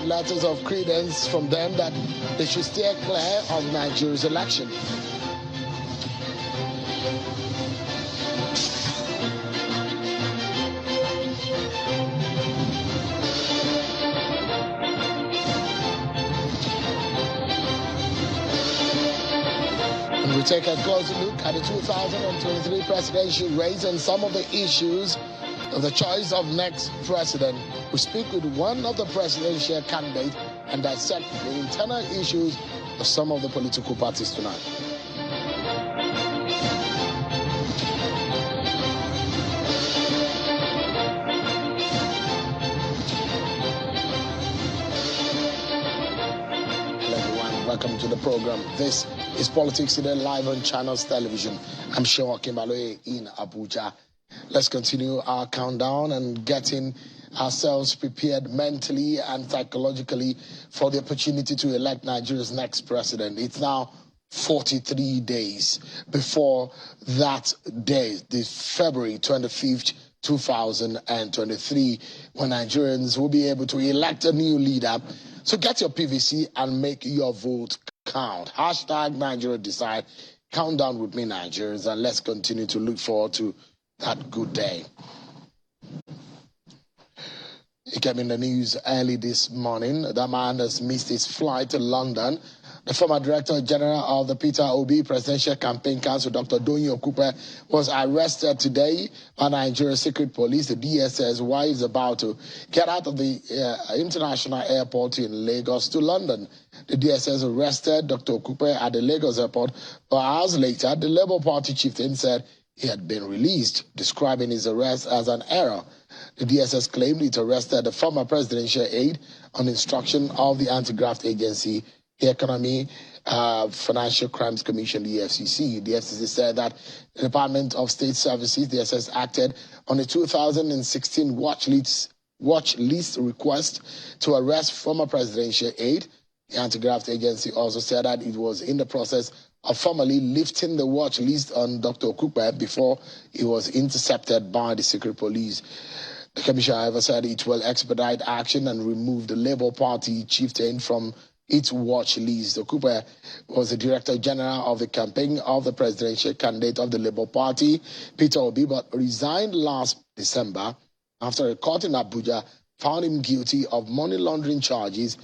letters of credence from them that they should steer clear of Nigeria's election. And we take a closer look at the 2023 presidential race and some of the issues of the choice of next president. We speak with one of the presidential candidates and dissect the internal issues of some of the political parties tonight. Hello everyone, welcome to the program. This is Politics Today live on Channels Television. I'm Sean Kimbaloye in Abuja. Let's continue our countdown and getting ourselves prepared mentally and psychologically for the opportunity to elect Nigeria's next president. It's now 43 days before that day, the February 25th, 2023, when Nigerians will be able to elect a new leader. So get your PVC and make your vote count. Hashtag Nigeria Decide. Countdown with me, Nigerians, and let's continue to look forward to that good day. It came in the news early this morning. The man has missed his flight to London. The former Director General of the Peter Obi Presidential Campaign Council, Dr. Doyin Okupe, was arrested today by Nigeria Secret Police, the DSS, while he's about to get out of the international airport in Lagos to London. The DSS arrested Dr. Okupe at the Lagos airport, but hours later, the Labour Party chieftain said he had been released, describing his arrest as an error. The DSS claimed it arrested the former presidential aide on instruction of the Anti-Graft Agency, the Economy Financial Crimes Commission, the EFCC. The FCC said that the Department of State Services, the DSS, acted on a 2016 watch list request to arrest former presidential aide. The Anti-Graft Agency also said that it was in the process of formally lifting the watch list on Dr. Okupe before he was intercepted by the secret police. The commission, however, said it will expedite action and remove the Labour Party chieftain from its watch list. Okupe was the Director General of the campaign of the presidential candidate of the Labour Party, Peter Obi, but resigned last December after a court in Abuja found him guilty of money laundering charges,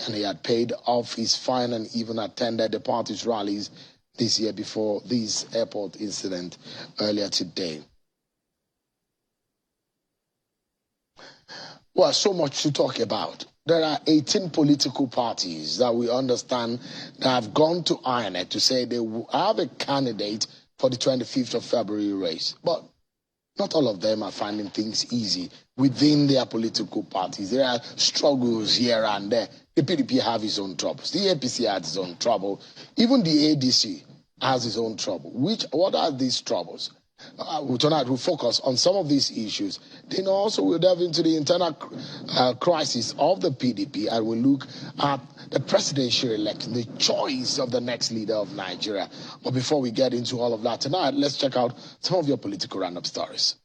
and he had paid off his fine and even attended the party's rallies this year before this airport incident earlier today. Well, so much to talk about. There are 18 political parties that we understand that have gone to INEC to say they have a candidate for the 25th of February race. But not all of them are finding things easy within their political parties. There are struggles here and there. The PDP have its own troubles. The APC has its own trouble. Even the ADC has its own trouble. What are these troubles? Tonight we'll focus on some of these issues. Then also we'll delve into the internal crisis of the PDP, and we'll look at the presidential election, the choice of the next leader of Nigeria. But before we get into all of that tonight, let's check out some of your political roundup stories.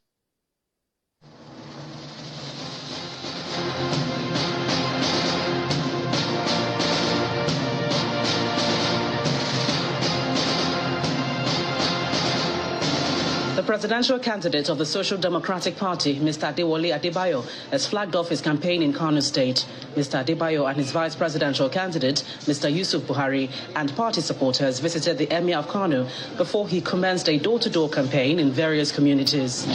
The presidential candidate of the Social Democratic Party, Mr. Adewale Adebayo, has flagged off his campaign in Kano State. Mr. Adebayo and his vice presidential candidate, Mr. Yusuf Buhari, and party supporters visited the Emir of Kano before he commenced a door-to-door campaign in various communities.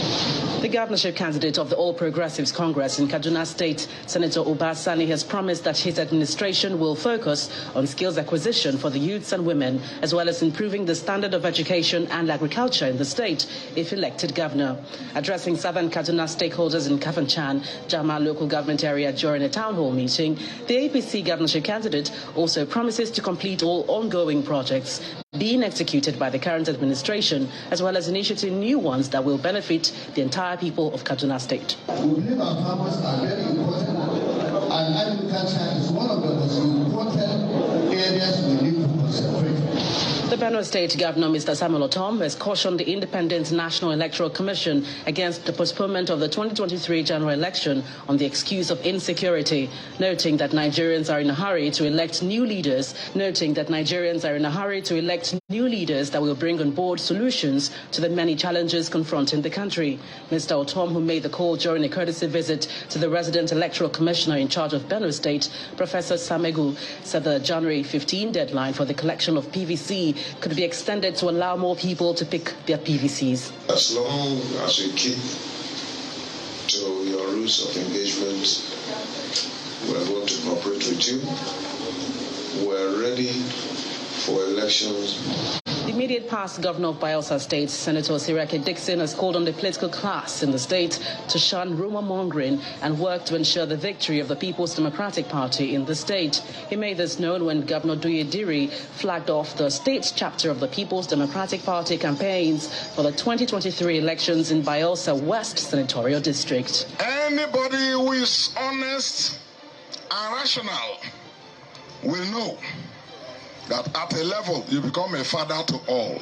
The governorship candidate of the All Progressives Congress in Kaduna State, Senator Uba Sani, has promised that his administration will focus on skills acquisition for the youths and women, as well as improving the standard of education and agriculture in the state if elected governor. Addressing Southern Kaduna stakeholders in Kafanchan, Jama local government area during a town hall meeting, the APC governorship candidate also promises to complete all ongoing projects being executed by the current administration, as well as initiating new ones that will benefit the entire people of Kaduna State. We believe our farmers are very important, and agriculture is one of the most important areas we need to concentrate. The Benue State Governor, Mr. Samuel Otom, has cautioned the Independent National Electoral Commission against the postponement of the 2023 general election on the excuse of insecurity, noting that Nigerians are in a hurry to elect new leaders that will bring on board solutions to the many challenges confronting the country. Mr. Otom, who made the call during a courtesy visit to the resident electoral commissioner in charge of Benue State, Professor Samegu, said the January 15 deadline for the collection of PVC could be extended to allow more people to pick their PVCs. As long as you keep to your rules of engagement, we are going to cooperate with you. We are ready for elections. The immediate past governor of Bayelsa State, Senator Sirake Dixon, has called on the political class in the state to shun rumor-mongering and work to ensure the victory of the People's Democratic Party in the state. He made this known when Governor Duye Diri flagged off the state chapter of the People's Democratic Party campaigns for the 2023 elections in Bayelsa West Senatorial District. Anybody who is honest and rational will know that at a level you become a father to all.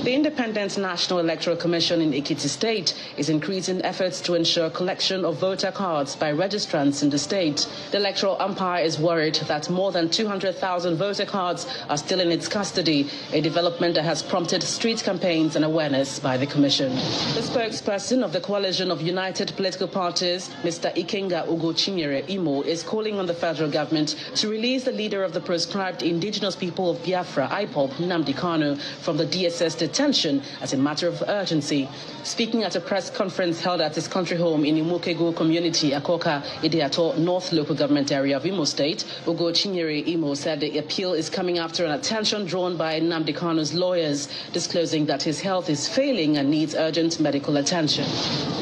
The Independent National Electoral Commission in Ekiti State is increasing efforts to ensure collection of voter cards by registrants in the state. The electoral umpire is worried that more than 200,000 voter cards are still in its custody, a development that has prompted street campaigns and awareness by the commission. The spokesperson of the Coalition of United Political Parties, Mr. Ikenga Ugochinyere Imo, is calling on the federal government to release the leader of the proscribed indigenous people of Biafra, IPOB, Nnamdi Kanu, from the DSS detention as a matter of urgency. Speaking at a press conference held at his country home in Imokego community, Akoka, Ideato North local government area of Imo State, Ugo Chinyere Imo said the appeal is coming after an attention drawn by Nnamdi Kanu's lawyers, disclosing that his health is failing and needs urgent medical attention.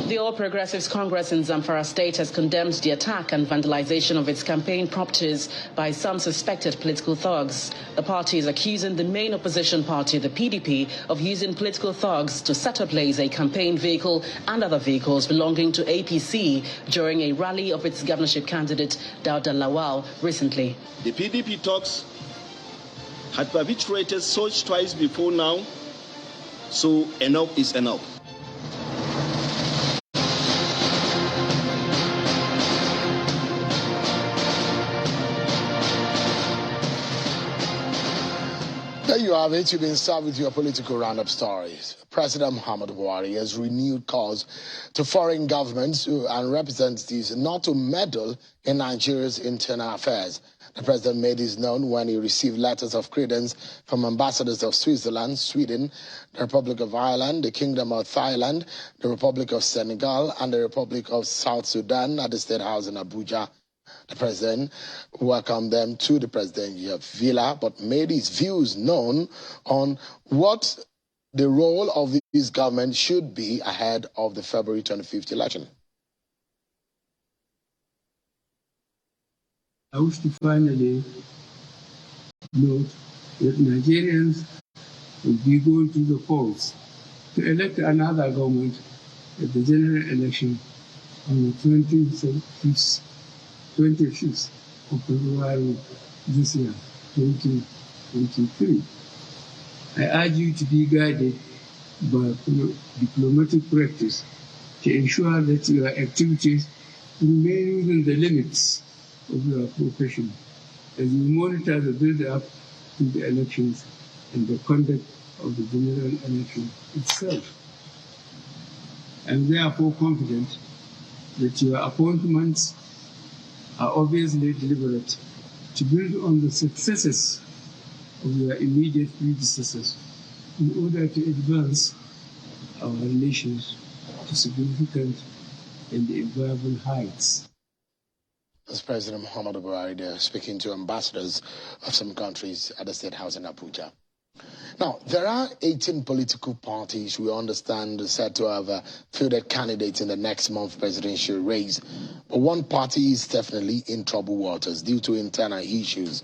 The All Progressives Congress in Zamfara State has condemned the attack and vandalization of its campaign properties by some suspected political thugs. The party is accusing the main opposition party, the PDP, of using political thugs to set ablaze a campaign vehicle and other vehicles belonging to APC during a rally of its governorship candidate, Dauda Lawal, recently. The PDP thugs had perpetrated such twice before now, so enough is enough. There you have it. You've been served with your political roundup stories. President Muhammadu Buhari has renewed calls to foreign governments and representatives not to meddle in Nigeria's internal affairs. The president made this known when he received letters of credence from ambassadors of Switzerland, Sweden, the Republic of Ireland, the Kingdom of Thailand, the Republic of Senegal, and the Republic of South Sudan at the State House in Abuja. The president welcomed them to the presidential villa, but made his views known on what the role of this government should be ahead of the February 25th election. I wish to finally note that Nigerians will be going to the polls to elect another government at the general election on the 25th of February this year, 2023. I urge you to be guided by diplomatic practice to ensure that your activities remain within the limits of your profession as you monitor the build-up to the elections and the conduct of the general election itself. I am therefore confident that your appointments are obviously deliberate to build on the successes of your immediate predecessors in order to advance our relations to significant and enviable heights. As President Muhammadu Buhari there speaking to ambassadors of some countries at the State House in Abuja. Now, there are 18 political parties we understand said to have fielded candidates in the next month presidential race. But one party is definitely in troubled waters due to internal issues.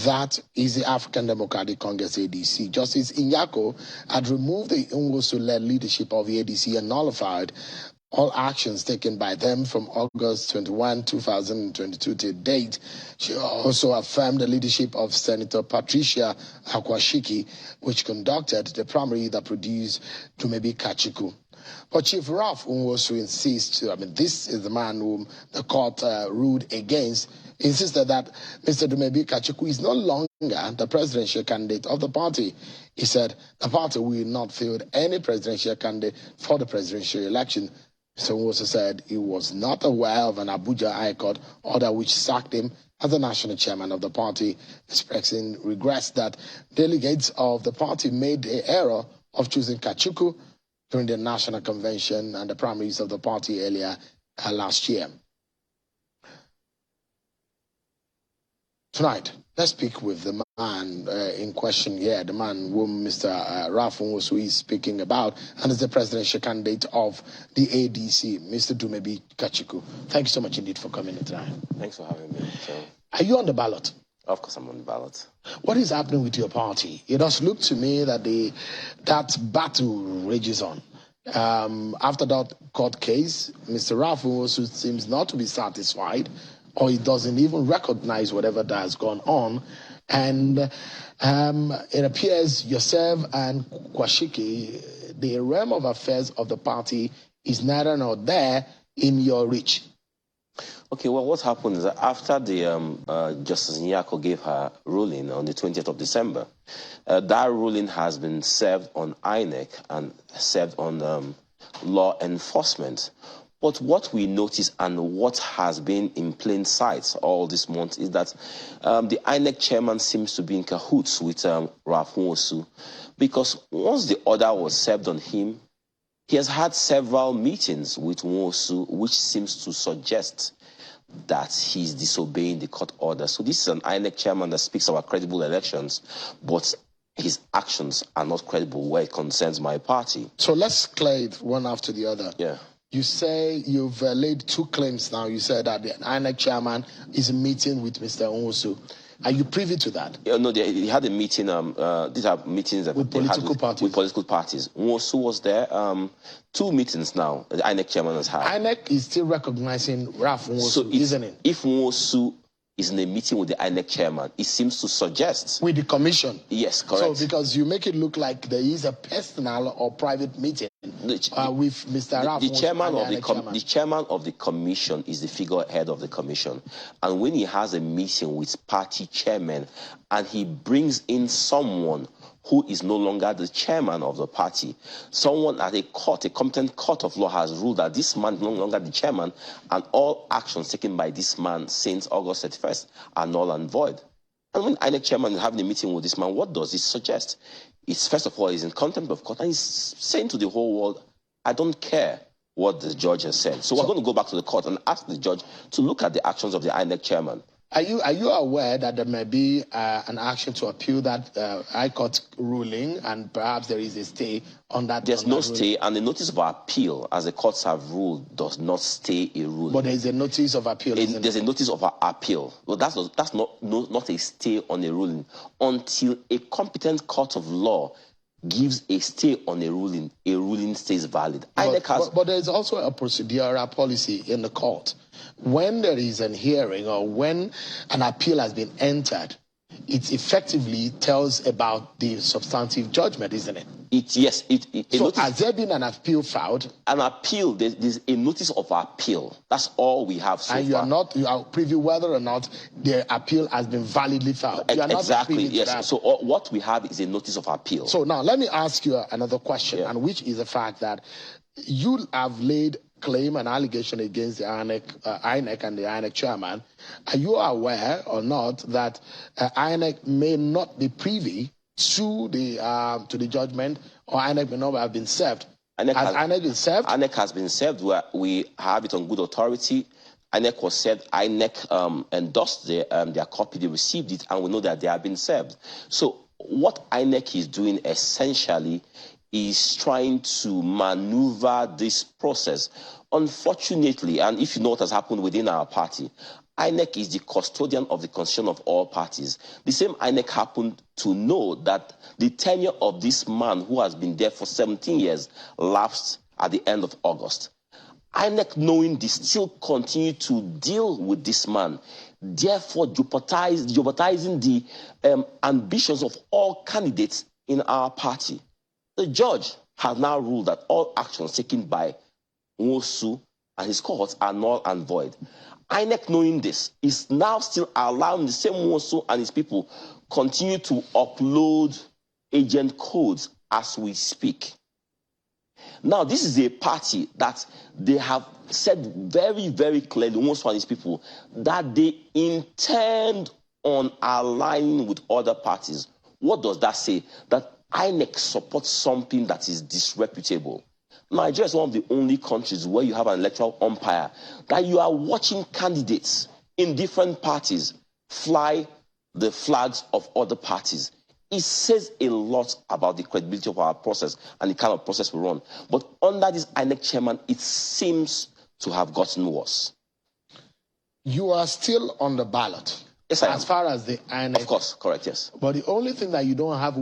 That is the African Democratic Congress, ADC. Justice Inyako had removed the Nwosu-led leadership of the ADC and nullified all actions taken by them from August 21, 2022 to date. She also affirmed the leadership of Senator Patricia Akwashiki, which conducted the primary that produced Dumebi Kachuku. But Chief Ralph Nwosu insists, this is the man whom the court ruled against, insisted that Mr. Dumebi Kachuku is no longer the presidential candidate of the party. He said the party will not field any presidential candidate for the presidential election. Mr. Nwosu said he was not aware of an Abuja High Court order which sacked him as the national chairman of the party, expressing regrets that delegates of the party made the error of choosing Kachuku during the national convention and the primaries of the party earlier last year. Tonight, let's speak with the man in question here, the man whom Mr. Ralph Nwosu is speaking about, and is the presidential candidate of the ADC, Mr. Dumebi Kachuku. Thank you so much indeed for coming in tonight. Thanks for having me. Are you on the ballot? Of course I'm on the ballot. What is happening with your party? It does look to me that that battle rages on. After that court case, Mr. Ralph Nwosu seems not to be satisfied, or he doesn't even recognize whatever that has gone on. And it appears yourself and Kwashiki, the realm of affairs of the party is neither nor there in your reach. Okay, well, what happened is that after the Justice Nyako gave her ruling on the 20th of December, that ruling has been served on INEC and served on law enforcement. But what we notice and what has been in plain sight all this month is that the INEC chairman seems to be in cahoots with Ralph Nwosu, because once the order was served on him, he has had several meetings with Nwosu, which seems to suggest that he's disobeying the court order. So this is an INEC chairman that speaks about credible elections, but his actions are not credible where it concerns my party. So let's clear it one after the other. Yeah. You say you've laid two claims now. You said that the INEC chairman is meeting with Mr. Nwosu. Are you privy to that? Yeah, no, he had a meeting. These are meetings that with political parties. With political parties. Nwosu was there. Two meetings now. The INEC chairman has had. INEC is still recognizing Ralph Nwosu, isn't it? If Nwosu is in a meeting with the INEC chairman, it seems to suggest with the commission. Yes, correct. So because you make it look like there is a personal or private meeting with Mr. Ralph Nwosu. The chairman of the commission is the figurehead of the commission, and when he has a meeting with party chairman and he brings in someone who is no longer the chairman of the party, someone at a court, a competent court of law has ruled that this man is no longer the chairman, and all actions taken by this man since August 31st are null and void. And when INEC chairman is having a meeting with this man, what does it suggest? It's, first of all, he's in contempt of court, and he's saying to the whole world, I don't care what the judge has said. So we're going to go back to the court and ask the judge to look at the actions of the INEC chairman. Are you aware that there may be an action to appeal that High Court ruling, and perhaps there is a stay on that? There's no stay, and the notice of appeal, as the courts have ruled, does not stay a ruling. But there is a notice of appeal. There's a notice of appeal. Well, that's not a stay on a ruling until a competent court of law gives a stay on a ruling stays valid. But there is also a procedural policy in the court. When there is an hearing or when an appeal has been entered, it effectively tells about the substantive judgment, isn't it? Yes. So has there been an appeal filed? An appeal, there's a notice of appeal. That's all we have so far. And you are privy whether or not the appeal has been validly filed. You are exactly, not privy to yes. So what we have is a notice of appeal. So now let me ask you another question, and which is the fact that you have laid claim and allegation against the INEC and the INEC chairman. Are you aware or not that INEC may not be privy to the judgment, or INEC may not have been served? INEC been served? INEC has been served. We have it on good authority. INEC was served. INEC endorsed their copy. They received it, and we know that they have been served. So what INEC is doing essentially is trying to maneuver this process. Unfortunately, and if you know what has happened within our party, INEC is the custodian of the constitution of all parties. The same INEC happened to know that the tenure of this man who has been there for 17 years lapsed at the end of August. INEC, knowing this, still continue to deal with this man, therefore jeopardizing the ambitions of all candidates in our party. The judge has now ruled that all actions taken by Nwosu and his cohorts are null and void. INEC, knowing this, is now still allowing the same Nwosu and his people continue to upload agent codes as we speak. Now, this is a party that they have said very, very clearly, Nwosu and his people, that they intend on aligning with other parties. What does that say? That INEC supports something that is disreputable. Nigeria is one of the only countries where you have an electoral umpire that you are watching candidates in different parties fly the flags of other parties. It says a lot about the credibility of our process and the kind of process we run. But under this INEC chairman, it seems to have gotten worse. You are still on the ballot. Yes, I am. As far as the INEC. Of course, correct, yes. But the only thing that you don't have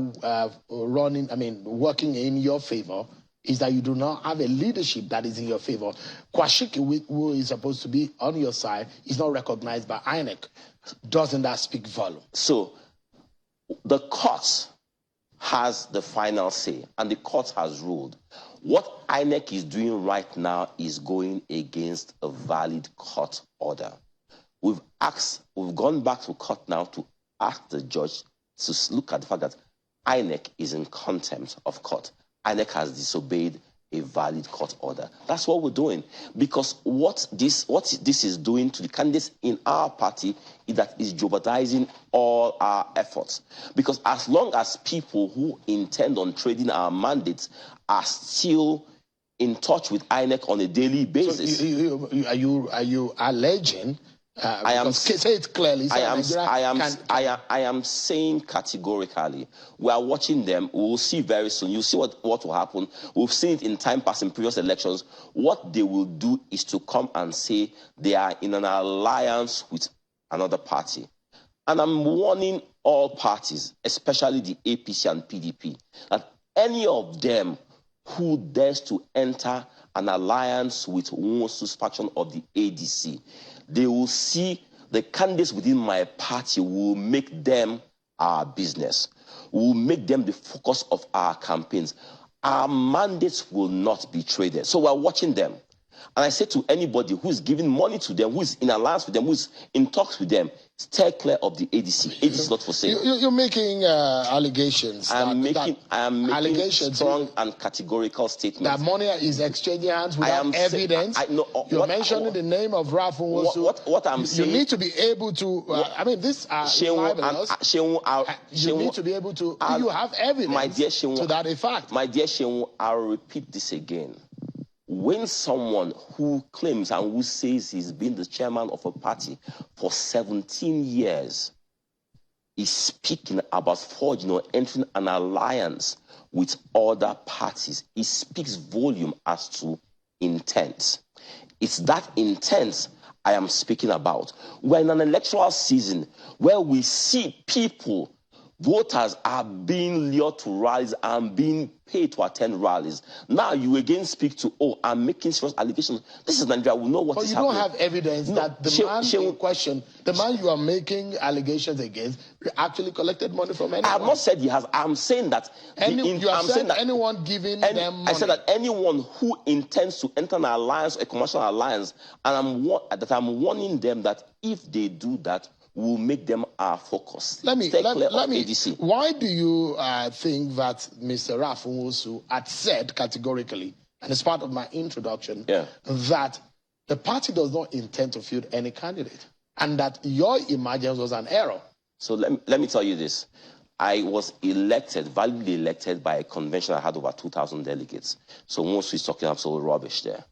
working in your favor is that you do not have a leadership that is in your favor. Kwashiki, who is supposed to be on your side, is not recognized by INEC. Doesn't that speak volume? So, the court has the final say, and the court has ruled. What INEC is doing right now is going against a valid court order. We've gone back to court now to ask the judge to look at the fact that INEC is in contempt of court. INEC has disobeyed a valid court order. That's what we're doing. Because what this is doing to the candidates in our party is that it's jeopardizing all our efforts. Because as long as people who intend on trading our mandates are still in touch with INEC on a daily basis. So are you alleging? I am. Say it clearly. I am saying categorically, we are watching them. We will see very soon. You'll see what will happen. We've seen it in time past in previous elections. What they will do is to come and say they are in an alliance with another party. And I'm warning all parties, especially the APC and PDP, that any of them who dares to enter an alliance with Nwosu's faction of the ADC, they will see the candidates within my party will make them our business. Will make them the focus of our campaigns. Our mandates will not be traded. So we're watching them. And I say to anybody who is giving money to them, who is in alliance with them, who is in talks with them, stay clear of the ADC. ADC is not for sale. You're making allegations. I am making strong and categorical statements. That money is exchanging hands without evidence. You're mentioning the name of Ralph Nwosu. What I'm saying, you need to be able to. This libelous. You need to be able to. You have evidence my dear Shehu, to that effect. My dear Shehu, I'll repeat this again. When someone who claims and who says he's been the chairman of a party for 17 years is speaking about forging or entering an alliance with other parties, it speaks volume as to intent. It's that intent I am speaking about. We're in an electoral season where we see people, voters are being lured to rallies and being paid to attend rallies. Now you again speak to, I'm making serious allegations. This is Nigeria. We know what is happening. But you don't have evidence that the man in question, the man you are making allegations against, actually collected money from anyone. I have not said he has. I'm saying that. Anyone giving them money. I said that anyone who intends to enter an alliance, a commercial alliance, and I'm warning them that if they do that, will make them our focus. Let me ADC. Why do you think that Mr. Ralph Nwosu had said categorically, and it's part of my introduction, that the party does not intend to field any candidate, and that your emergence was an error? So let me tell you this. I was validly elected by a convention that had over 2,000 delegates. So Nwosu is talking absolute rubbish there.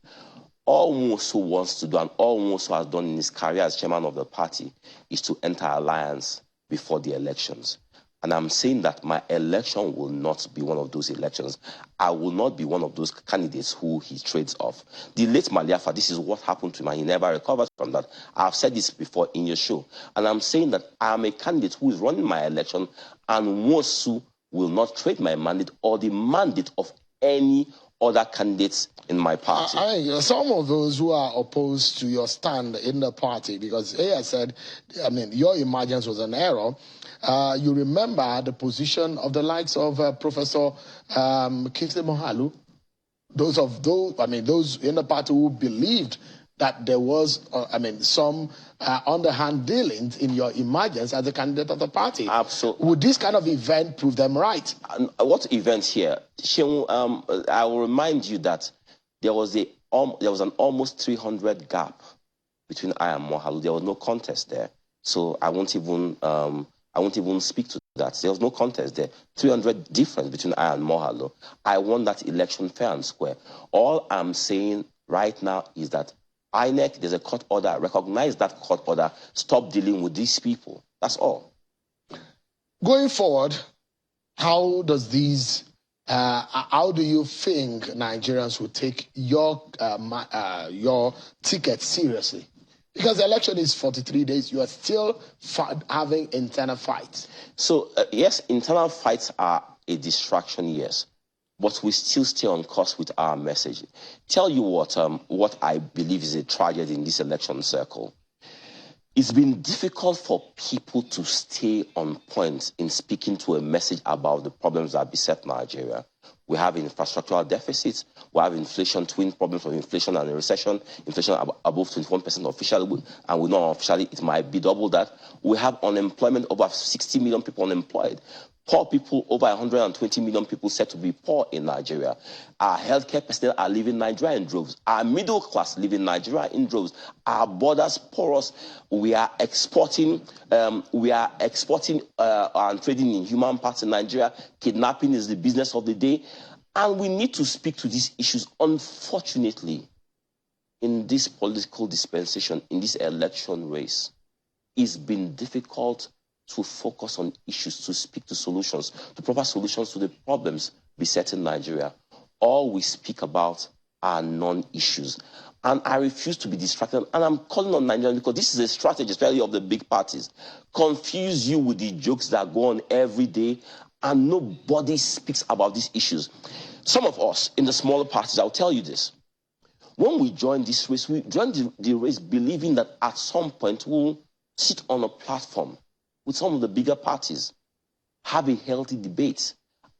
All Nwosu wants to do, and all Nwosu has done in his career as chairman of the party, is to enter alliance before the elections. And I'm saying that my election will not be one of those elections. I will not be one of those candidates who he trades off. The late Maliafa, this is what happened to him, and he never recovered from that. I've said this before in your show. And I'm saying that I'm a candidate who is running my election, and Nwosu will not trade my mandate or the mandate of any other candidates in my party. Some of those who are opposed to your stand in the party, because I said, your emergence was an error. You remember the position of the likes of Professor Kingsley Moghalu, those in the party who believed that there was, some underhand dealings in your emergence as a candidate of the party. Absolutely. Would this kind of event prove them right? What event here? I will remind you that there was an almost 300 gap between I and Moghalu. There was no contest there, so I won't even speak to that. There was no contest there. 300 difference between I and Moghalu. I won that election fair and square. All I'm saying right now is that INEC, there's a court order. Recognize that court order. Stop dealing with these people. That's all. Going forward, how do you think Nigerians will take your ticket seriously? Because the election is 43 days. You are still having internal fights. So, yes, internal fights are a distraction, yes. But we still stay on course with our message. Tell you what I believe is a tragedy in this election circle. It's been difficult for people to stay on point in speaking to a message about the problems that beset Nigeria. We have infrastructural deficits. We have inflation, twin problems of inflation and recession. Inflation above 21% officially, and we know officially it might be double that. We have unemployment, over 60 million people unemployed. Poor people, over 120 million people said to be poor in Nigeria. Our healthcare personnel are leaving Nigeria in droves. Our middle class live in Nigeria in droves. Our borders porous. We are exporting and trading in human parts in Nigeria. Kidnapping is the business of the day. And we need to speak to these issues. Unfortunately, in this political dispensation, in this election race, it's been difficult to focus on issues, to speak to solutions, to proper solutions to the problems besetting Nigeria. All we speak about are non-issues. And I refuse to be distracted. And I'm calling on Nigerians because this is a strategy, especially of the big parties. Confuse you with the jokes that go on every day, and nobody speaks about these issues. Some of us in the smaller parties, I'll tell you this. When we joined this race, we joined the race believing that at some point we'll sit on a platform with some of the bigger parties, have a healthy debate,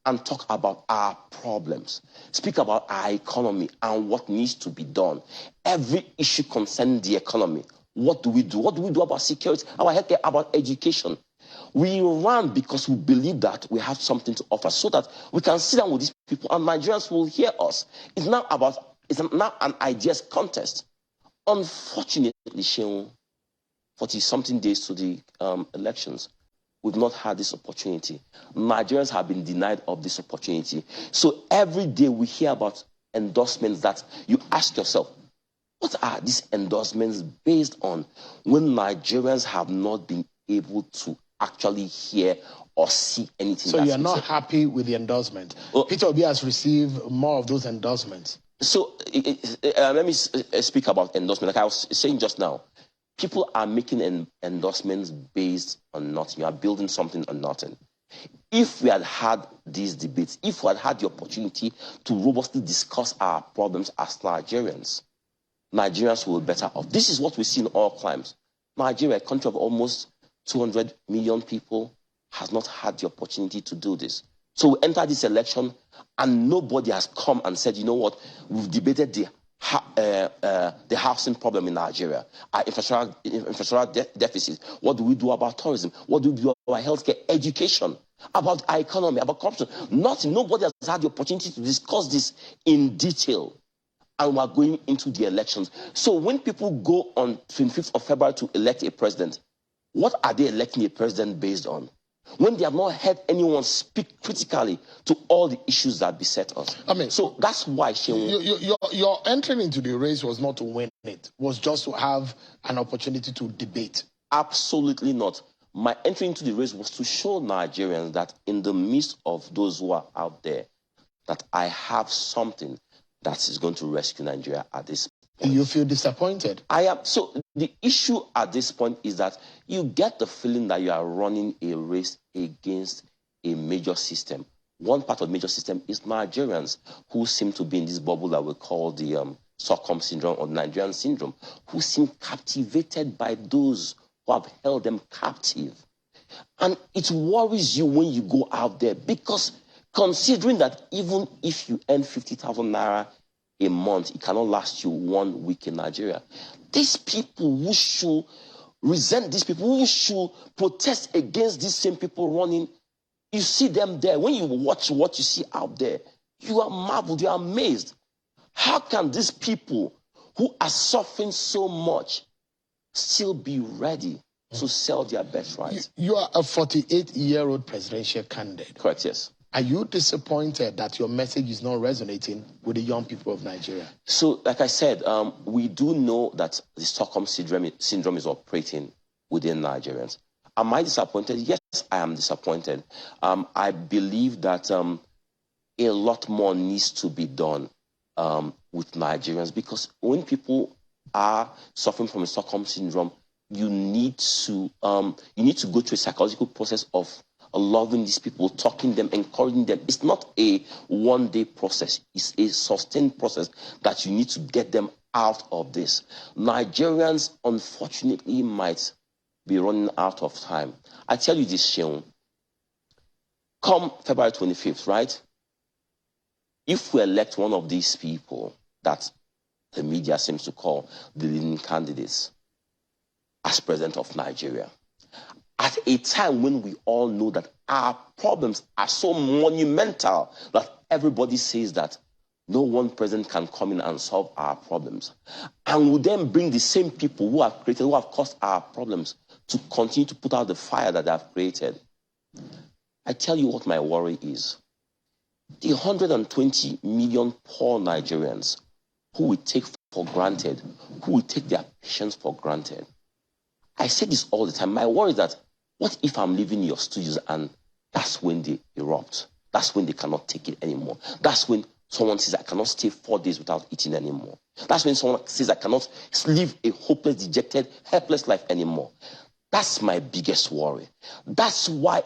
and talk about our problems, speak about our economy and what needs to be done. Every issue concerning the economy. What do we do? What do we do about security, our healthcare, about education? We ran because we believe that we have something to offer so that we can sit down with these people and Nigerians will hear us. It's now an ideas contest. Unfortunately, Sheung, 40-something days to the elections, we've not had this opportunity. Nigerians have been denied of this opportunity. So every day we hear about endorsements that you ask yourself, what are these endorsements based on when Nigerians have not been able to actually hear or see anything? So you're not happy with the endorsement? Peter Obi has received more of those endorsements. So let me speak about endorsement. Like I was saying just now, people are making endorsements based on nothing. You are building something on nothing. If we had had these debates, if we had had the opportunity to robustly discuss our problems as Nigerians will be better off. This is what we see in all climes. Nigeria, a country of almost 200 million people, has not had the opportunity to do this. So we enter this election and nobody has come and said, you know what, we've debated the housing problem in Nigeria, our infrastructural deficit. What do we do about tourism? What do we do about healthcare, education, about our economy, about corruption? Nothing. Nobody has had the opportunity to discuss this in detail. And we're going into the elections. So when people go on 25th of February to elect a president, what are they electing a president based on? When they have not heard anyone speak critically to all the issues that beset us. So that's why your entering into the race was not to win it, was just to have an opportunity to debate. Absolutely not. My entry into the race was to show Nigerians that in the midst of those who are out there, that I have something that is going to rescue Nigeria at this point. You feel disappointed? I am. So the issue at this point is that you get the feeling that you are running a race against a major system. one part of the major system is Nigerians who seem to be in this bubble that we call the Stockholm syndrome or Nigerian syndrome, who seem captivated by those who have held them captive. And it worries you when you go out there, because considering that even if you earn 50,000 naira a month, it cannot last you 1 week in Nigeria. These people who should resent these people, who should protest against these same people running, you see them there. When you watch what you see out there, you are marveled, you are amazed. How can these people who are suffering so much still be ready to sell their birthright? You are a 48-year-old presidential candidate. Correct, yes. Are you disappointed that your message is not resonating with the young people of Nigeria? So, like I said, we do know that the Stockholm syndrome is operating within Nigerians. Am I disappointed? Yes, I am disappointed. I believe that a lot more needs to be done with Nigerians, because when people are suffering from the Stockholm syndrome, you need to go through a psychological process of loving these people, talking to them, encouraging them. It's not a one-day process. It's a sustained process that you need to get them out of this. Nigerians, unfortunately, might be running out of time. I tell you this, Sheon. Come February 25th, right? If we elect one of these people that the media seems to call the leading candidates as president of Nigeria, at a time when we all know that our problems are so monumental that everybody says that no one president can come in and solve our problems, and will then bring the same people who have caused our problems to continue to put out the fire that they have created. I tell you what my worry is. The 120 million poor Nigerians who we take for granted, who we take their patience for granted. I say this all the time. My worry is that, what if I'm leaving your studios and that's when they erupt? That's when they cannot take it anymore. That's when someone says, I cannot stay 4 days without eating anymore. That's when someone says, I cannot live a hopeless, dejected, helpless life anymore. That's my biggest worry. That's why,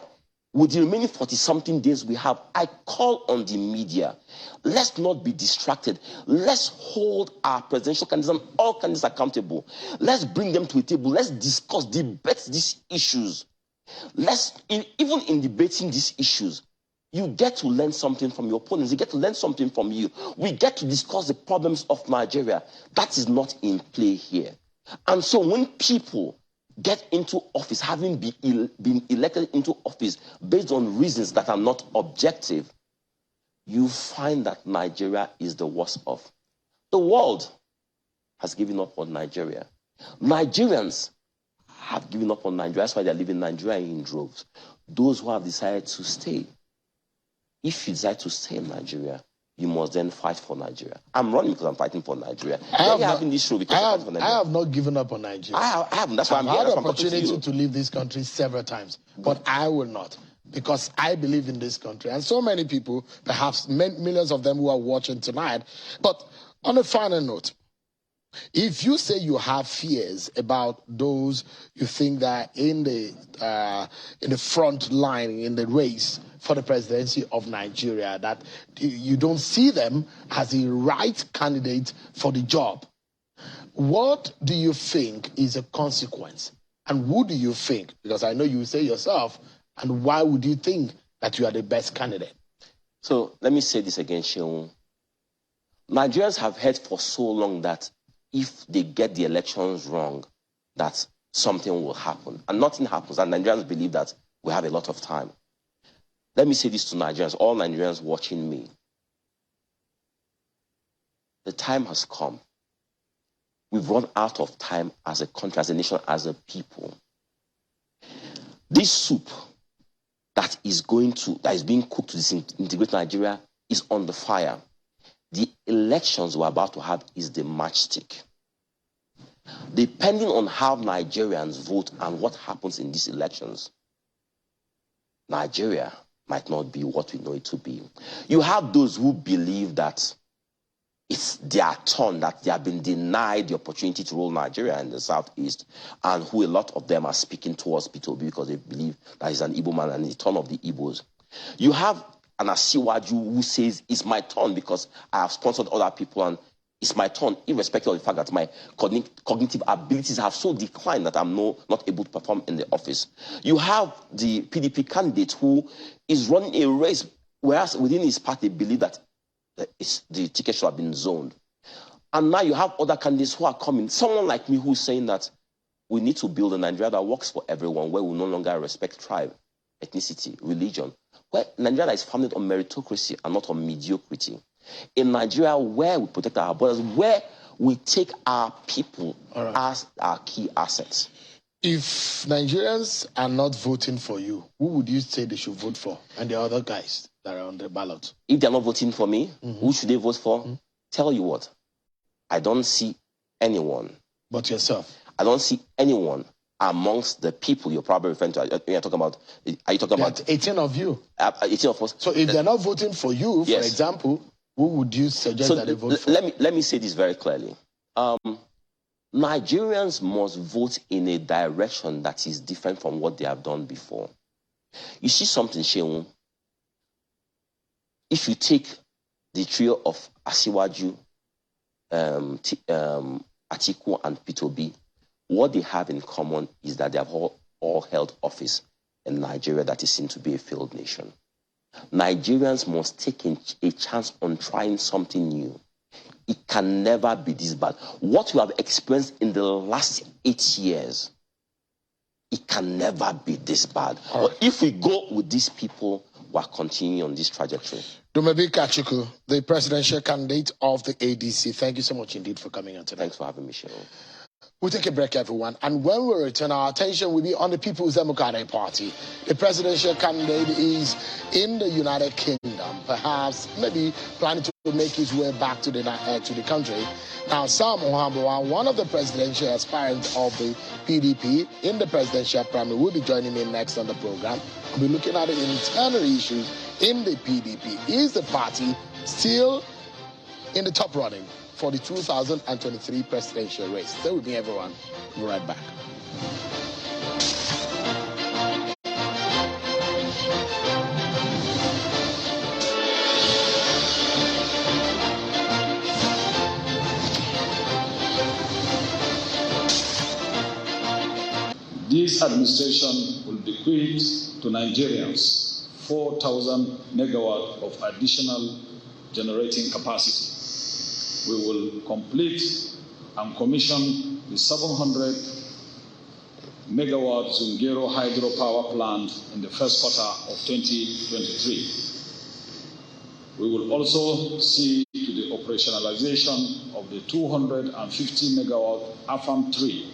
with the remaining 40-something days we have, I call on the media. Let's not be distracted. Let's hold our presidential candidates and all candidates accountable. Let's bring them to a table. Let's discuss, debate these issues. Even in debating these issues, you get to learn something from your opponents. You get to learn something from you. We get to discuss the problems of Nigeria. That is not in play here. And so when people get into office, having been elected into office based on reasons that are not objective, you find that Nigeria is the worst of. The world has given up on Nigeria. Nigerians have given up on Nigeria. That's why they're leaving Nigeria in droves. Those who have decided to stay, if you decide to stay in Nigeria, you must then fight for Nigeria. I'm running because I'm fighting for Nigeria. I have not given up on Nigeria. I haven't. That's why I'm here. I've had the opportunity to leave this country several times, but I will not, because I believe in this country. And so many people, perhaps millions of them who are watching tonight. But on a final note, if you say you have fears about those you think that in the front line in the race for the presidency of Nigeria, that you don't see them as the right candidate for the job, what do you think is a consequence? And who do you think, because I know you say yourself, and why would you think that you are the best candidate? So let me say this again, Sheon. Nigerians have heard for so long that if they get the elections wrong, that something will happen. And nothing happens. And Nigerians believe that we have a lot of time. Let me say this to Nigerians, all Nigerians watching me. The time has come. We've run out of time as a country, as a nation, as a people. This soup that is being cooked to disintegrate Nigeria is on the fire. The elections we're about to have is the matchstick. Depending on how Nigerians vote and what happens in these elections, Nigeria might not be what we know it to be. You have those who believe that it's their turn, that they have been denied the opportunity to rule Nigeria in the southeast, and who a lot of them are speaking towards Peter Obi because they believe that he's an Igbo man and it's the turn of the Igbos. You have an Asiwaju who says it's my turn because I have sponsored other people and it's my turn, irrespective of the fact that my cognitive abilities have so declined that I'm not able to perform in the office. You have the PDP candidate who is running a race, whereas within his party they believe that the ticket should have been zoned. And now you have other candidates who are coming. Someone like me who's saying that we need to build a Nigeria that works for everyone, where we no longer respect tribe, ethnicity, religion, where Nigeria is founded on meritocracy and not on mediocrity. In Nigeria, where we protect our borders, where we take our people as our key assets. If Nigerians are not voting for you, who would you say they should vote for? And the other guys that are on the ballot? If they're not voting for me, who should they vote for? Tell you what, I don't see anyone. But yourself? I don't see anyone amongst the people you're probably referring to. You're talking about, are you talking about 18 of you? 18 of us. So if they're not voting for you, for example, who would you suggest that they vote for? Let me say this very clearly. Nigerians must vote in a direction that is different from what they have done before. You see something, Shehu? If you take the trio of Asiwaju, Atiku, and Peter Obi, what they have in common is that they have all held office in Nigeria that is seen to be a failed nation. Nigerians must take a chance on trying something new. It can never be this bad. What we have experienced in the last 8 years, it can never be this bad. But if we go with these people, we're continuing on this trajectory. Dumebi Kachukwu, the presidential candidate of the ADC, thank you so much indeed for coming on today. Thanks for having me, Shehu. We'll take a break, everyone. And when we return, our attention will be on the People's Democratic Party. The presidential candidate is in the United Kingdom, perhaps maybe planning to make his way back to the country. Now, Sam Ohamboa, one of the presidential aspirants of the PDP in the presidential primary, will be joining me next on the program. We'll be looking at the internal issues in the PDP. Is the party still in the top running for the 2023 presidential race? Stay with me, everyone. We'll be right back. This administration will bequeath to Nigerians 4,000 megawatts of additional generating capacity. We will complete and commission the 700 megawatt Zungeru hydropower plant in the first quarter of 2023. We will also see to the operationalization of the 250 megawatt Afam 3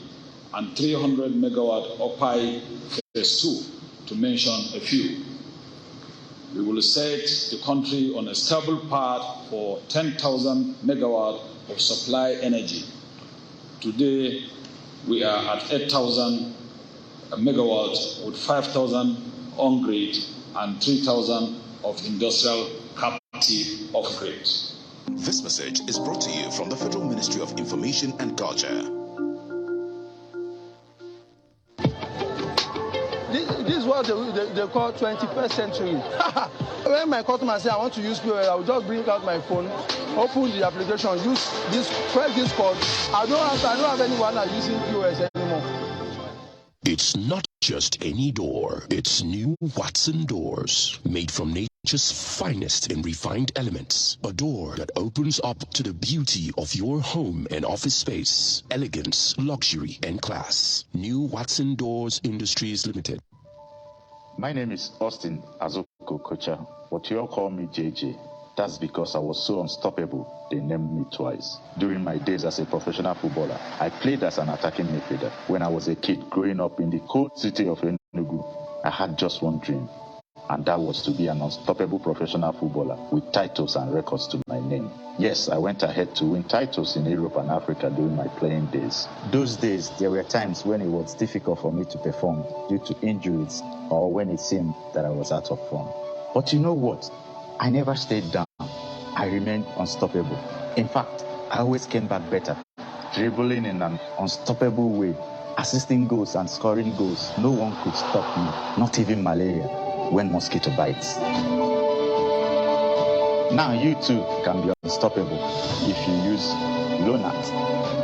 and 300 megawatt Opai Phase 2, to mention a few. We will set the country on a stable path for 10,000 megawatt of supply energy. Today, we are at 8,000 megawatts with 5,000 on-grid and 3,000 of industrial capacity off-grid. This message is brought to you from the Federal Ministry of Information and Culture. This is what they call 21st century. When my customer say I want to use POS, I will just bring out my phone, open the application, use this, press this code. I don't have anyone that using POS anymore. It's not just any door. It's new Watson doors, made from nature's finest and refined elements. A door that opens up to the beauty of your home and office space. Elegance, luxury, and class. New Watson Doors Industries Limited. My name is Austin Azoko Kocha, but you all call me JJ. That's because I was so unstoppable, they named me twice. During my days as a professional footballer, I played as an attacking midfielder. When I was a kid growing up in the cold city of Enugu, I had just one dream, and that was to be an unstoppable professional footballer with titles and records to my name. Yes, I went ahead to win titles in Europe and Africa during my playing days. Those days, there were times when it was difficult for me to perform due to injuries or when it seemed that I was out of form. But you know what? I never stayed down. I remained unstoppable. In fact, I always came back better, dribbling in an unstoppable way, assisting goals and scoring goals. No one could stop me, not even malaria, when mosquito bites. Now you too can be unstoppable if you use Lonart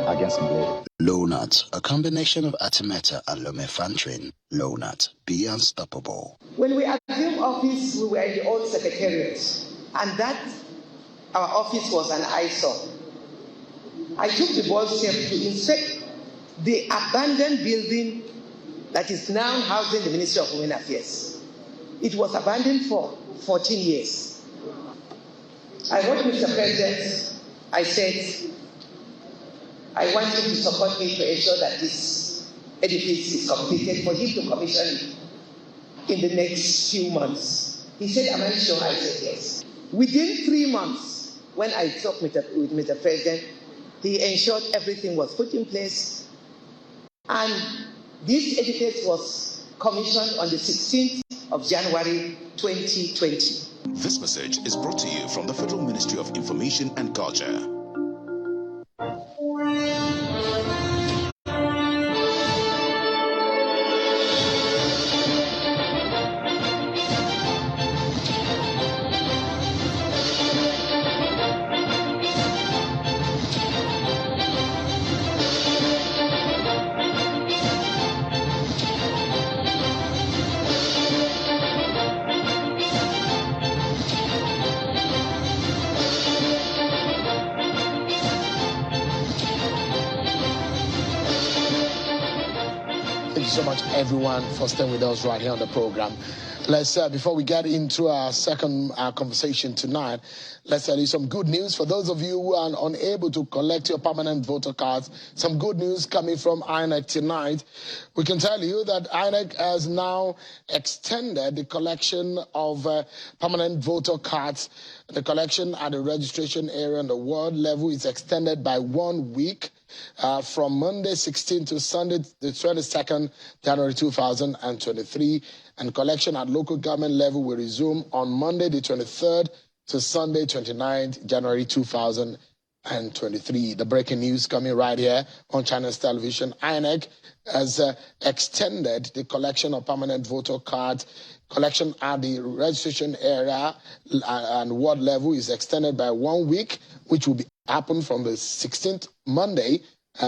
against malaria. Lonart, a combination of Artemether and lumefantrine. Lonart, be unstoppable. When we assumed office, we were in the old secretariat, and that our office was an eyesore. I took the bold step to inspect the abandoned building that is now housing the Ministry of Women Affairs. It was abandoned for 14 years. I wrote Mr. President, I said, I want you to support me to ensure that this edifice is completed for him to commission it in the next few months. He said, am I sure? I said, yes. Within 3 months, when I talked with Mr. President, he ensured everything was put in place, and this edifice was commissioned on the 16th of January 2020. This message is brought to you from the Federal Ministry of Information and Culture. Thank you so much, everyone, for staying with us right here on the program. Let's, before we get into our second conversation tonight, let's tell you some good news. For those of you who are unable to collect your permanent voter cards, some good news coming from INEC tonight. We can tell you that INEC has now extended the collection of permanent voter cards. The collection at the registration area on the ward level is extended by 1 week. From Monday 16 to Sunday the 22nd January 2023, and collection at local government level will resume on Monday the 23rd to Sunday 29th January 2023. The breaking news coming right here on Channels Television. INEC has extended the collection of permanent voter cards. Collection at the registration area and ward level is extended by 1 week, which will be happen from the 16th Monday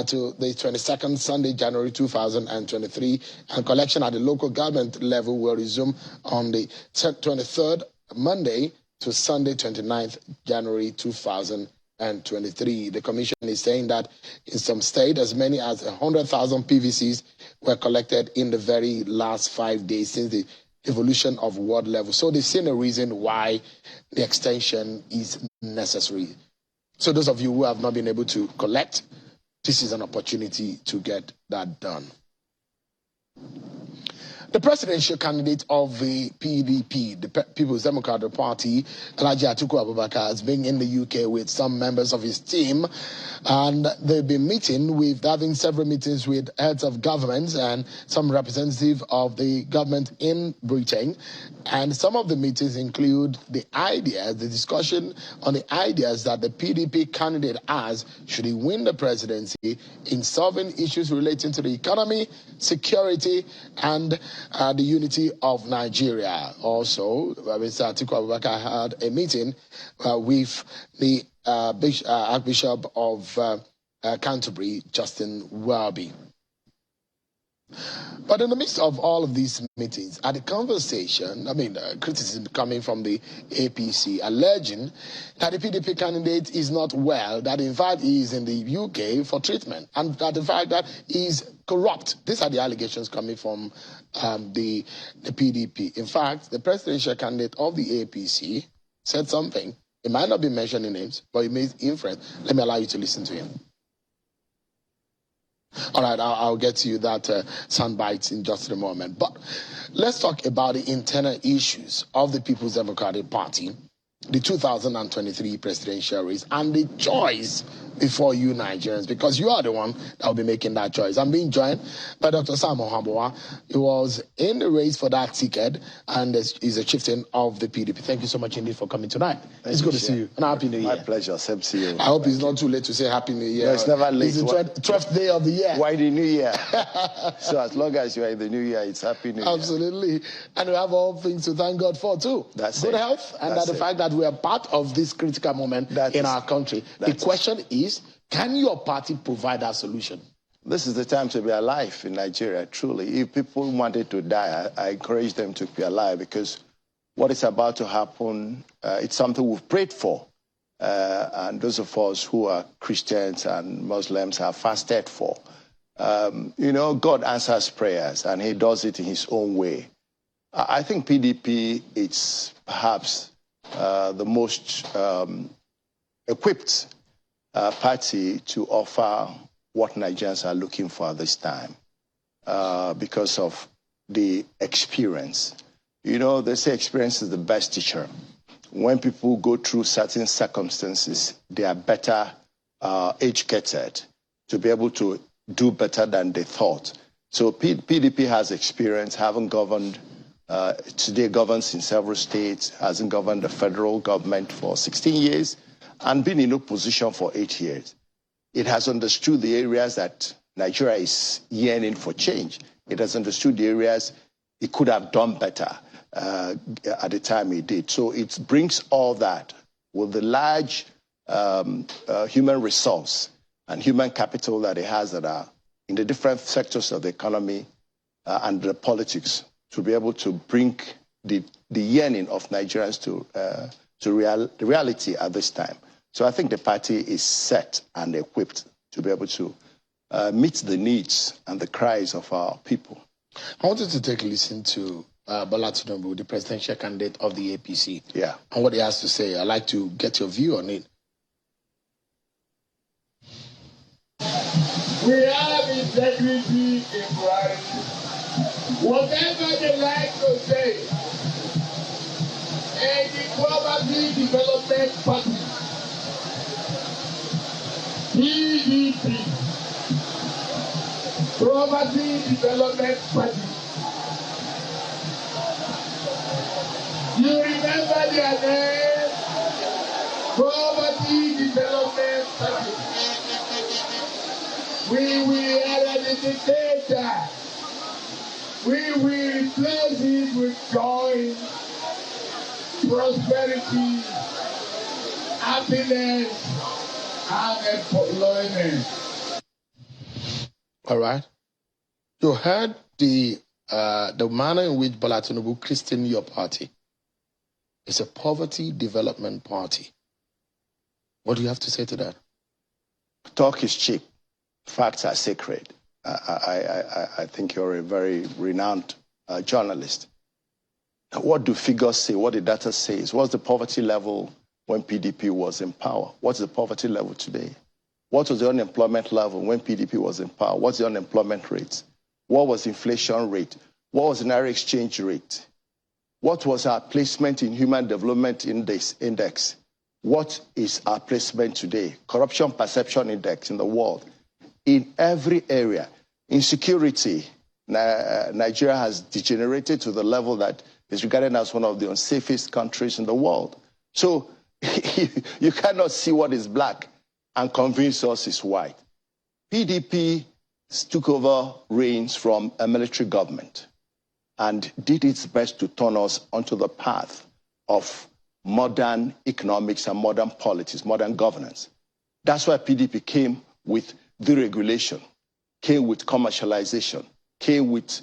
to the 22nd Sunday, January 2023. And collection at the local government level will resume on the 23rd Monday to Sunday, 29th January 2023. The commission is saying that in some states, as many as 100,000 PVCs were collected in the very last 5 days since the evolution of ward level. So they've seen a reason why the extension is necessary. So those of you who have not been able to collect, this is an opportunity to get that done. The presidential candidate of the PDP, the People's Democratic Party, Alhaji Atiku Abubakar, has been in the UK with some members of his team, and they've been having several meetings with heads of governments and some representatives of the government in Britain. And some of the meetings include the discussion on the ideas that the PDP candidate has should he win the presidency in solving issues relating to the economy, security, and the unity of Nigeria. Also, Mr. Atiku Abubakar had a meeting with the Archbishop of Canterbury, Justin Welby. But in the midst of all of these meetings, at the conversation, criticism coming from the APC, alleging that the PDP candidate is not well, that in fact he is in the UK for treatment, and that the fact that he is corrupt. These are the allegations coming from the PDP. In fact, the presidential candidate of the APC said something. It might not be mentioning names, but it made inference. Let me allow you to listen to him. All right, I'll get to you that soundbite in just a moment. But let's talk about the internal issues of the People's Democratic Party, the 2023 presidential race, and the choice before you Nigerians, because you are the one that will be making that choice. I'm being joined by Dr. Sam Ohamboa. He was in the race for that ticket and is a chieftain of the PDP. Thank you so much indeed for coming tonight. It's good to see you. And Happy New Year. My pleasure. Same to you. I hope it's not too late to say Happy New Year. No, it's never late. It's the 12th day of the year. Why the New Year? So as long as you are in the New Year, it's Happy New Year. Absolutely. And we have all things to thank God for too. That's good it. Health and That's the fact that we are part of this critical moment in our country. The question is, can your party provide a solution? This is the time to be alive in Nigeria, truly. If people wanted to die, I encourage them to be alive, because what is about to happen, it's something we've prayed for. And those of us who are Christians and Muslims have fasted for. You know, God answers prayers, and he does it in his own way. I think PDP is perhaps the most equipped party to offer what Nigerians are looking for at this time because of the experience. You know, they say experience is the best teacher. When people go through certain circumstances, they are better educated to be able to do better than they thought. So PDP has experience, having governed, today governs in several states, hasn't governed the federal government for 16 years, and been in opposition for 8 years. It has understood the areas that Nigeria is yearning for change. It has understood the areas it could have done better at the time it did. So it brings all that with the large human resource and human capital that it has that are in the different sectors of the economy and the politics to be able to bring the yearning of Nigerians to reality at this time. So I think the party is set and equipped to be able to meet the needs and the cries of our people. I wanted to take a listen to Bola Tinubu, the presidential candidate of the APC. Yeah. And what he has to say. I'd like to get your view on it. We have integrity in morality. Whatever they like to say, and the Poverty Development Party, PDP, Poverty Development Party. You remember their name? Poverty Development Party. We will eradicate that. We will replace it with joy, prosperity, happiness, and employment. All right. You heard the manner in which Bola Tinubu christened your party. It's a poverty development party. What do you have to say to that? Talk is cheap. Facts are sacred. I think you're a very renowned journalist. What do figures say? What the data says? What's the poverty level when PDP was in power? What's the poverty level today? What was the unemployment level when PDP was in power? What's the unemployment rate? What was the inflation rate? What was the Naira exchange rate? What was our placement in Human Development Index? What is our placement today? Corruption Perception Index in the world. In every area, insecurity, Nigeria has degenerated to the level that is regarded as one of the unsafest countries in the world. So you cannot see what is black and convince us it's white. PDP took over reins from a military government and did its best to turn us onto the path of modern economics and modern politics, modern governance. That's why PDP came with deregulation, came with commercialization, came with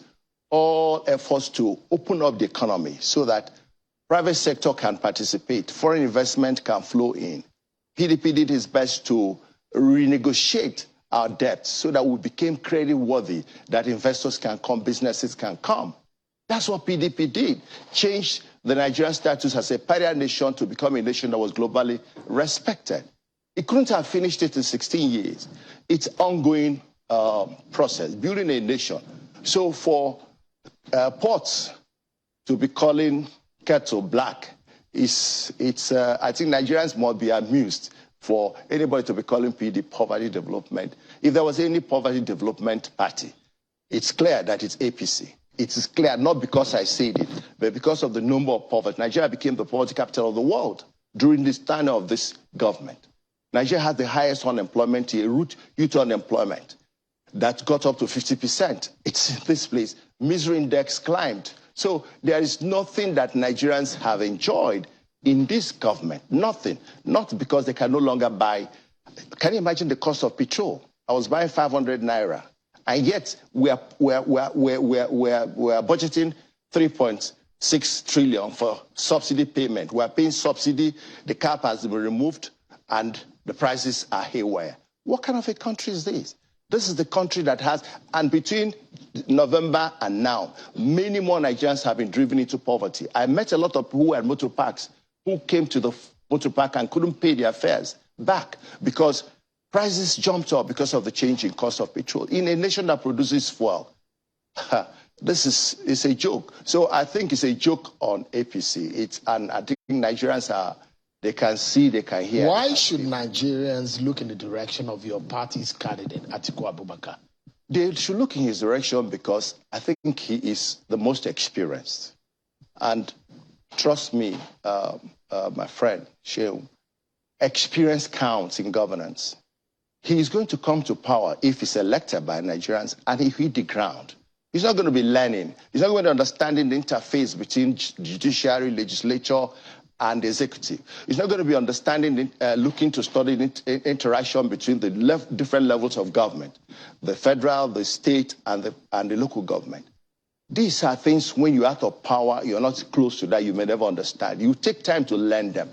all efforts to open up the economy so that private sector can participate, foreign investment can flow in. PDP did its best to renegotiate our debt so that we became credit-worthy, that investors can come, businesses can come. That's what PDP did, changed the Nigerian status as a pariah nation to become a nation that was globally respected. It couldn't have finished it in 16 years. It's ongoing process, building a nation. So for ports to be calling kettle black, I think Nigerians must be amused for anybody to be calling PD poverty development. If there was any poverty development party, it's clear that it's APC. It is clear, not because I said it, but because of the number of poverty. Nigeria became the poverty capital of the world during this time of this government. Nigeria has the highest unemployment, youth unemployment, that got up to 50%. It's in this place. Misery index climbed. So there is nothing that Nigerians have enjoyed in this government. Nothing. Not because they can no longer buy. Can you imagine the cost of petrol? I was buying 500 naira. And yet we're budgeting 3.6 trillion for subsidy payment. We're paying subsidy, the cap has been removed, and the prices are haywire. What kind of a country is this? This is the country that has, and between November and now, many more Nigerians have been driven into poverty. I met a lot of people who were at motor parks who came to the motor park and couldn't pay their fares back because prices jumped up because of the change in cost of petrol. In a nation that produces fuel, this is a joke. So I think it's a joke on APC. And I think Nigerians they can see, they can hear. Why should Nigerians look in the direction of your party's candidate, Atiku Abubakar? They should look in his direction because I think he is the most experienced. And trust me, my friend, Shehu, experience counts in governance. He is going to come to power if he's elected by Nigerians and if he hit the ground. He's not going to be learning. He's not going to understand the interface between judiciary, legislature, and the executive. He's not going to be understanding, looking to study the interaction between the different levels of government, the federal, the state, and the local government. These are things when you're out of power, you're not close to that, you may never understand. You take time to learn them.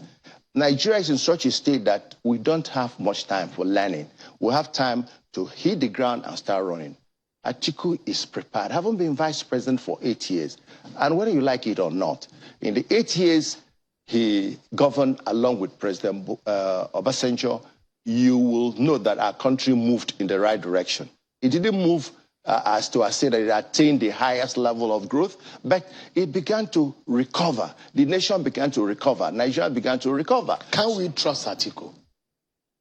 Nigeria is in such a state that we don't have much time for learning. We have time to hit the ground and start running. Atiku is prepared. I haven't been vice president for 8 years. And whether you like it or not, in the 8 years he governed along with President Obasanjo, you will know that our country moved in the right direction. It didn't move as to say that it attained the highest level of growth, but it began to recover. The nation began to recover. Nigeria began to recover. Can we trust Atiku?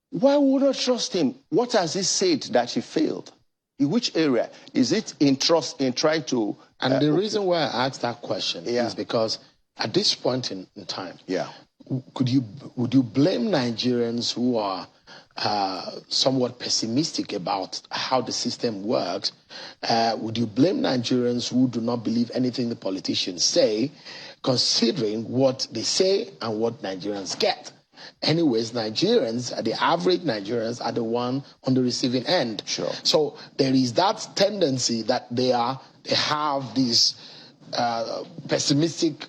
Why would we not trust him? What has he said that he failed? In which area? Is it in trust, in trying to... And the reason why I asked that question is because at this point in time, would you blame Nigerians who are somewhat pessimistic about how the system works? Would you blame Nigerians who do not believe anything the politicians say, considering what they say and what Nigerians get? Anyways, Nigerians, the average Nigerians, are the one on the receiving end. Sure. So there is that tendency that they have this pessimistic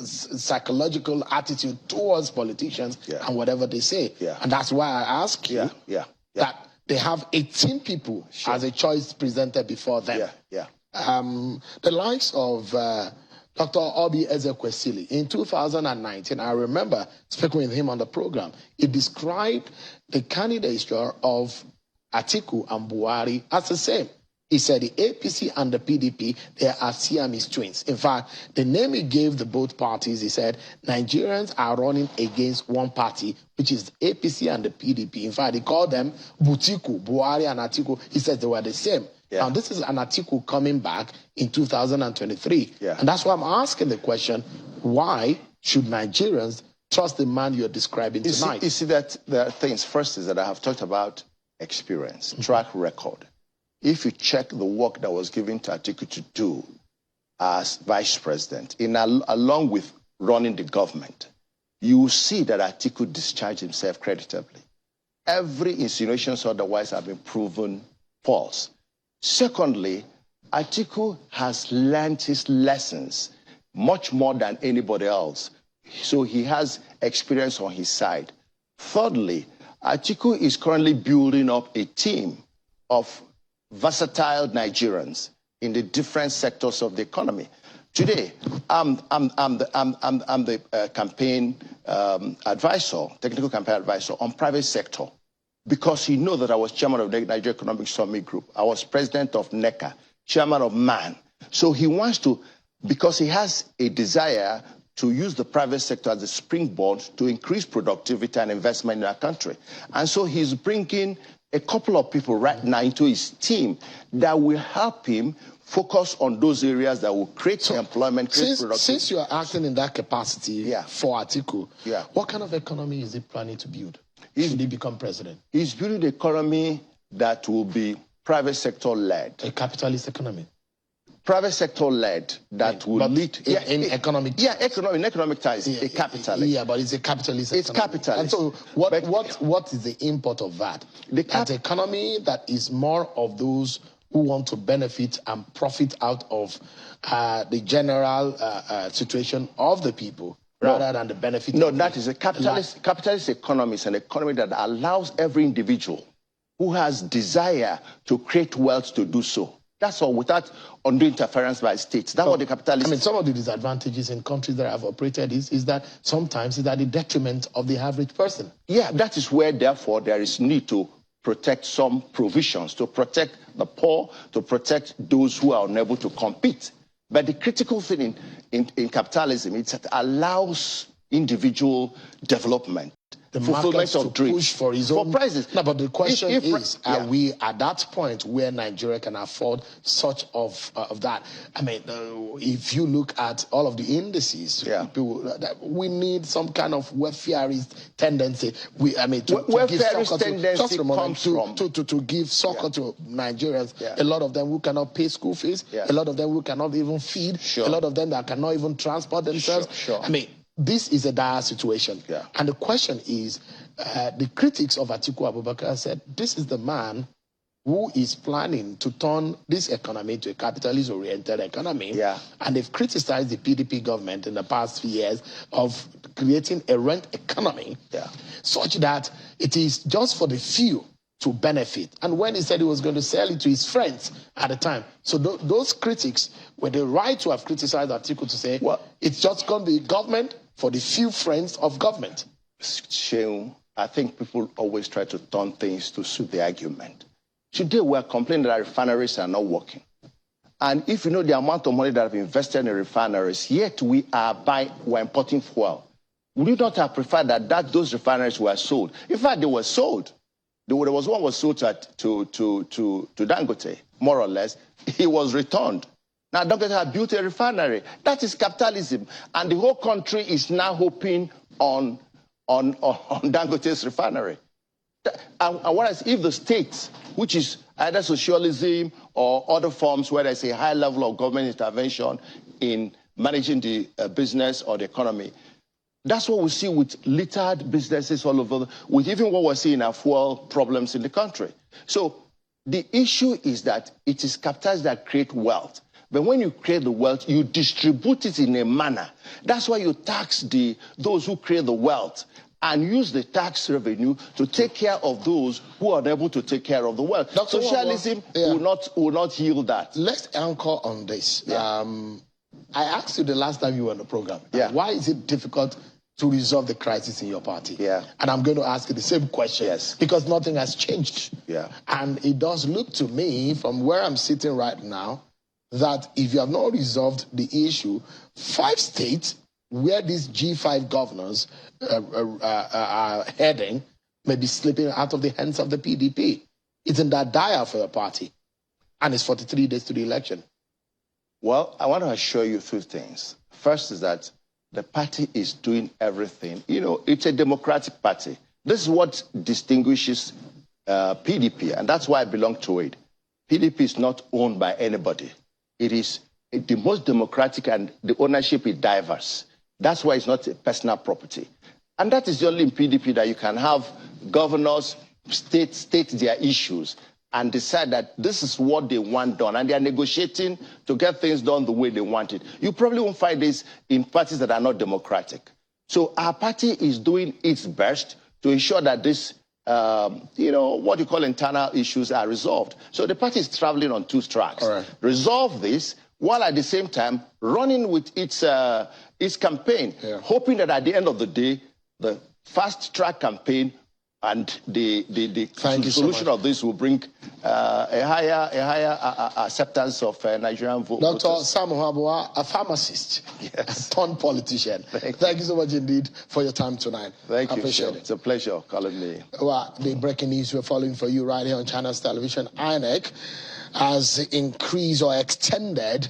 psychological attitude towards politicians and whatever they say. And that's why I ask you that they have 18 people as a choice presented before them. The likes of Dr. Obi Ezekwesili, in 2019, I remember speaking with him on the program, he described the candidature of Atiku and Buhari as the same. He said the APC and the PDP, they are Siamese twins. In fact, the name he gave the both parties, he said, Nigerians are running against one party, which is the APC and the PDP. In fact, he called them Butiku, Buhari and Atiku. He said they were the same. Now, this is an Atiku coming back in 2023. And that's why I'm asking the question, why should Nigerians trust the man you're describing tonight? You see that there are things. First is that I have talked about experience, track record. If you check the work that was given to Atiku to do as vice president, along with running the government, you will see that Atiku discharged himself creditably. Every insinuation otherwise have been proven false. Secondly, Atiku has learned his lessons much more than anybody else. So he has experience on his side. Thirdly, Atiku is currently building up a team of versatile Nigerians in the different sectors of the economy. Today, I'm the campaign advisor, technical campaign advisor on private sector, because he knows that I was chairman of the Nigeria Economic Summit Group. I was president of NECA, chairman of MAN. So he wants to, because he has a desire to use the private sector as a springboard to increase productivity and investment in our country. And so he's bringing a couple of people right now into his team that will help him focus on those areas that will create employment, create productivity. Since you are acting in that capacity for Atiku, what kind of economy is he planning to build? Should he become president? He's building an economy that will be private sector led. A capitalist economy? private sector led that will lead in economic ties. Economic ties. A capitalist. Yeah, but it's a capitalist It's economy. capitalist. And so what is the import of that? That economy that is more of those who want to benefit and profit out of the general situation of the people rather than the benefit. No, that is a capitalist economy. Is an economy that allows every individual who has desire to create wealth to do so. That's all, without undue interference by states. That's what the capitalists... I mean, some of the disadvantages in countries that have operated is that sometimes it's at the detriment of the average person. Yeah, that is where, therefore, there is need to protect some provisions, to protect the poor, to protect those who are unable to compete. But the critical thing in capitalism is that it allows individual development. The fulfillment market of dreams push for his own prices. No, but the question is, are we at that point where Nigeria can afford such of that? I mean, if you look at all of the indices, people, we need some kind of welfareist tendency. Welfareist tendency comes from to give succor to Nigerians. A lot of them who cannot pay school fees. A lot of them who cannot even feed. A lot of them that cannot even transport themselves. I mean, this is a dire situation. And the question is, the critics of Atiku Abubakar said, this is the man who is planning to turn this economy into a capitalist-oriented economy. And they've criticized the PDP government in the past few years of creating a rent economy such that it is just for the few to benefit. And when he said he was going to sell it to his friends at the time, so those critics were the right to have criticized Atiku to say, well, it's just going to be government for the few friends of government. Sheung, I think people always try to turn things to suit the argument. Today we're complaining that refineries are not working. And if you know the amount of money that have invested in refineries, yet we're importing fuel. Would you not have preferred that those refineries were sold? In fact, they were sold. There was one was sold to Dangote, more or less. He was returned. Now, Dangote had built a refinery. That is capitalism. And the whole country is now hoping on Dangote's refinery. And whereas if the state, which is either socialism or other forms where there's a high level of government intervention in managing the business or the economy, that's what we see with littered businesses all over, with even what we're seeing are fuel problems in the country. So the issue is that it is capitalists that create wealth. But when you create the wealth, you distribute it in a manner. That's why you tax those who create the wealth and use the tax revenue to take care of those who are unable to take care of the wealth. Socialism will not yield that. Let's anchor on this. I asked you the last time you were on the program, why is it difficult to resolve the crisis in your party? And I'm going to ask you the same question because nothing has changed. And it does look to me, from where I'm sitting right now, that if you have not resolved the issue, 5 states where these G5 governors are heading may be slipping out of the hands of the PDP. Isn't that dire for your party? And it's 43 days to the election. Well, I want to assure you 2 things. First is that the party is doing everything. You know, it's a democratic party. This is what distinguishes PDP, and that's why I belong to it. PDP is not owned by anybody. It is the most democratic, and the ownership is diverse. That's why it's not a personal property. And that is the only in PDP that you can have governors state their issues and decide that this is what they want done. And they are negotiating to get things done the way they want it. You probably won't find this in parties that are not democratic. So our party is doing its best to ensure that this, what you call internal issues are resolved. So the party is traveling on 2 tracks. Resolve this, while at the same time running with its campaign, hoping that at the end of the day, the fast-track campaign and the solution of this will bring a higher acceptance of Nigerian voters. Dr. Samuel Habua, a pharmacist, a turned politician. Thank you so much indeed for your time tonight. Thank you. Appreciate it. It's a pleasure calling me. Well, the breaking news we're following for you right here on Channels Television. INEC has increased or extended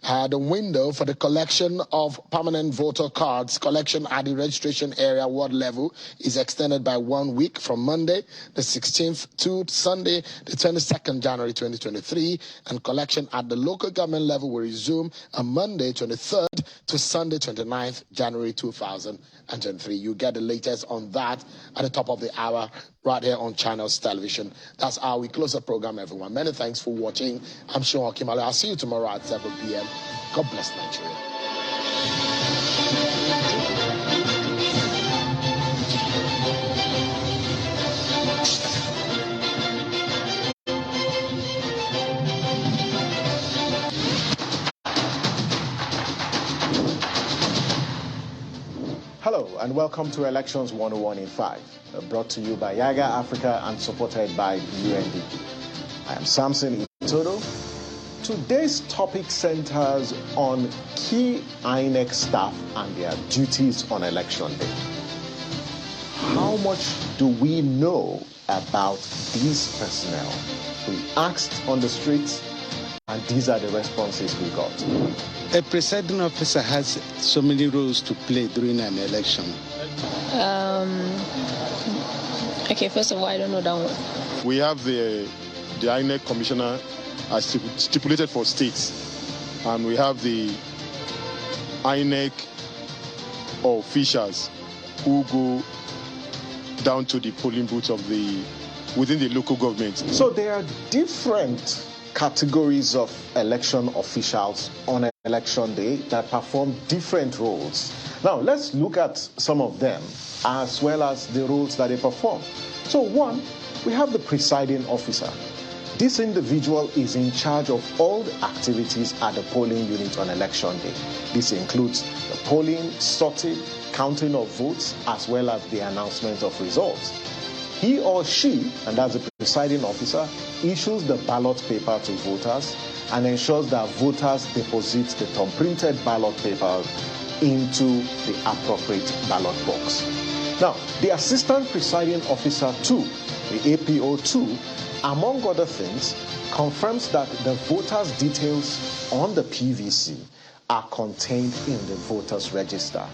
The window for the collection of permanent voter cards, collection at the registration area ward level, is extended by 1 week from Monday, the 16th to Sunday, the 22nd January 2023, and collection at the local government level will resume on Monday, 23rd to Sunday, 29th January 2023. You get the latest on that at the top of the hour right here on Channels Television. That's how we close the program, everyone. Many thanks for watching. I'm Sean Kimale. I'll see you tomorrow at 7 p.m. God bless Nigeria. Hello and welcome to Elections 101 in 5, brought to you by Yaga Africa and supported by UNDP. I am Samson Itodo. Today's topic centers on key INEC staff and their duties on election day. How much do we know about these personnel? We asked on the streets, and these are the responses we got. A presiding officer has so many roles to play during an election. Okay, first of all, I don't know that one. We have the INEC commissioner as stipulated for states, and we have the INEC officials who go down to the polling booths of within the local government. So there are different categories of election officials on election day that perform different roles. Now, let's look at some of them as well as the roles that they perform. So one, we have the presiding officer. This individual is in charge of all the activities at the polling unit on election day. This includes the polling, sorting, counting of votes, as well as the announcement of results. He or she, and that's the presiding officer, issues the ballot paper to voters and ensures that voters deposit the thumb-printed ballot paper into the appropriate ballot box. Now, the assistant presiding officer 2, the APO 2, among other things, confirms that the voters' details on the PVC are contained in the voters' register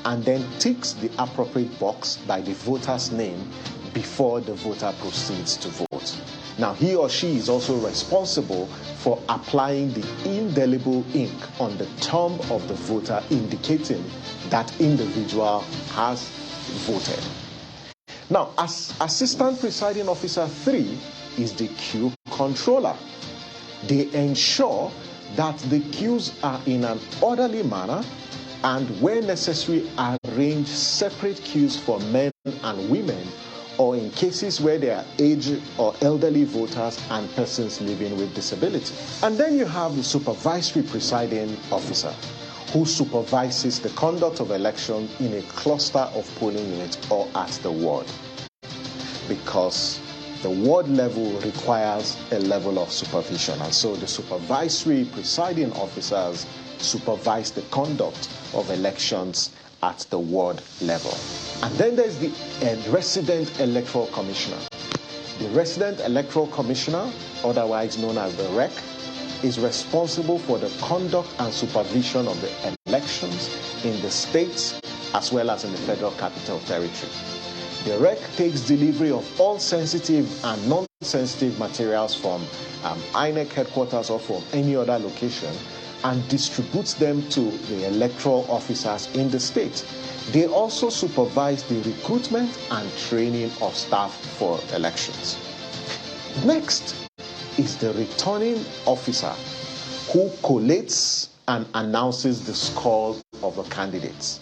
and then ticks the appropriate box by the voter's name before the voter proceeds to vote. Now, he or she is also responsible for applying the indelible ink on the thumb of the voter, indicating that individual has voted. Now, as Assistant Presiding Officer 3 is the queue controller. They ensure that the queues are in an orderly manner and, where necessary, arrange separate queues for men and women, or in cases where there are aged or elderly voters and persons living with disability. And then you have the supervisory presiding officer, who supervises the conduct of election in a cluster of polling units or at the ward, because the ward level requires a level of supervision. And so the supervisory presiding officers supervise the conduct of elections at the ward level. And then there's the resident electoral commissioner. The resident electoral commissioner, otherwise known as the REC, is responsible for the conduct and supervision of the elections in the states as well as in the Federal Capital Territory. The REC takes delivery of all sensitive and non-sensitive materials from INEC headquarters or from any other location and distributes them to the electoral officers in the state. They also supervise the recruitment and training of staff for elections. Next is the returning officer, who collates and announces the score of the candidates.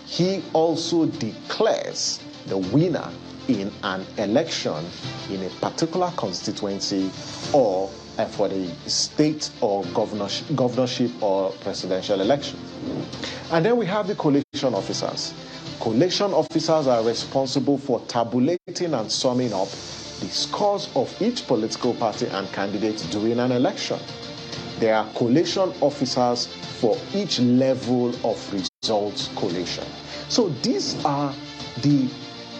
He also declares the winner in an election in a particular constituency or for the state or governorship or presidential election. And then we have the collation officers. Collation officers are responsible for tabulating and summing up the scores of each political party and candidate during an election. There are collation officers for each level of results collation. So these are the